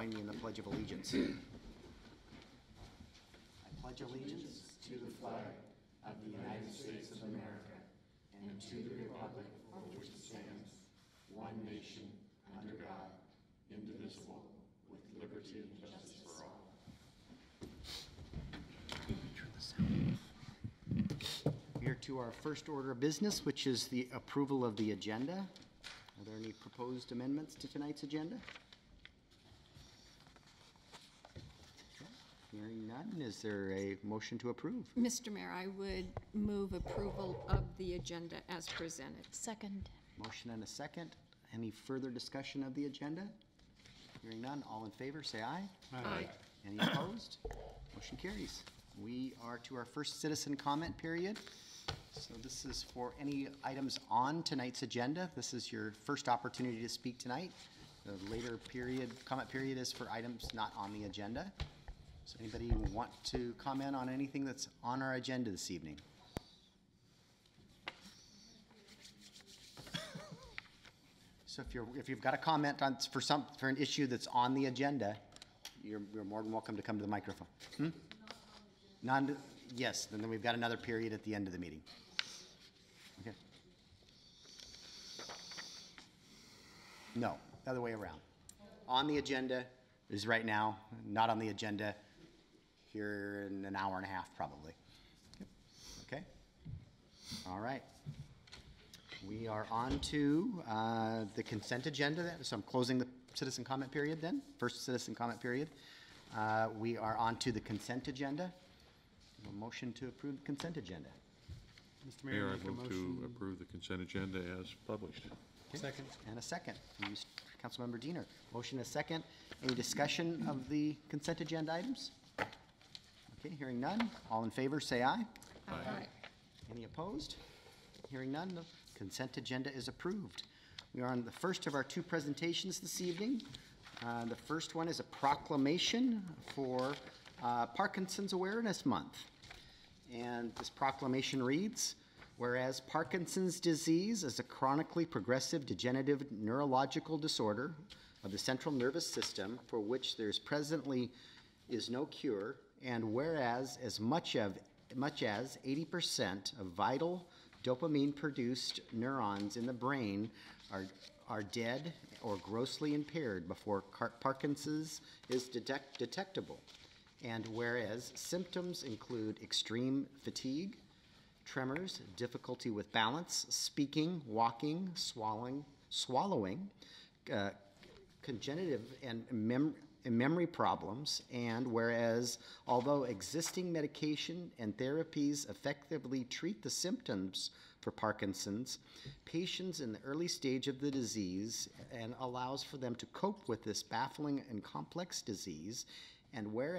join me in the Pledge of Allegiance. I pledge allegiance to the flag of the United States of America and to the republic for which it stands, one nation, under God, indivisible, with liberty and justice for all. We are to our first order of business, which is the approval of the agenda. Are there any proposed amendments to tonight's agenda? Hearing none, is there a motion to approve? Mr. Mayor, I would move approval of the agenda as presented. Second. Motion and a second. Any further discussion of the agenda? Hearing none, all in favor, say aye. Aye. Any opposed? Motion carries. We are to our first citizen comment period. So this is for any items on tonight's agenda. This is your first opportunity to speak tonight. The later comment period is for items not on the agenda. So anybody want to comment on anything that's on our agenda this evening? So if you've got a comment on for an issue that's on the agenda, you're more than welcome to come to the microphone. Yes, and then we've got another period at the end of the meeting. Okay. No, the other way around. On the agenda is right now, not on the agenda here in an hour and a half probably. Okay. All right. We are on to the consent agenda. So I'm closing the citizen comment period then. First citizen comment period. We are on to the consent agenda. A motion to approve the consent agenda. Mr. Mayor, I move to approve the consent agenda as published. Okay. Second. And a second from Councilmember Diener. Motion and a second. Any discussion of the consent agenda items? Okay, hearing none. All in favor, say aye. Aye. Any opposed? Hearing none, the consent agenda is approved. We are on the first of our two presentations this evening. The first one is a proclamation for Parkinson's Awareness Month. And this proclamation reads, whereas Parkinson's disease is a chronically progressive degenerative neurological disorder of the central nervous system for which there's presently is no cure, and whereas as much as 80% of vital dopamine-produced neurons in the brain are dead or grossly impaired before Parkinson's is detectable. And whereas symptoms include extreme fatigue, tremors, difficulty with balance, speaking, walking, swallowing, cognitive and memory problems, and whereas although existing medication and therapies effectively treat the symptoms for Parkinson's, patients in the early stage of the disease and allows for them to cope with this baffling and complex disease, and whereas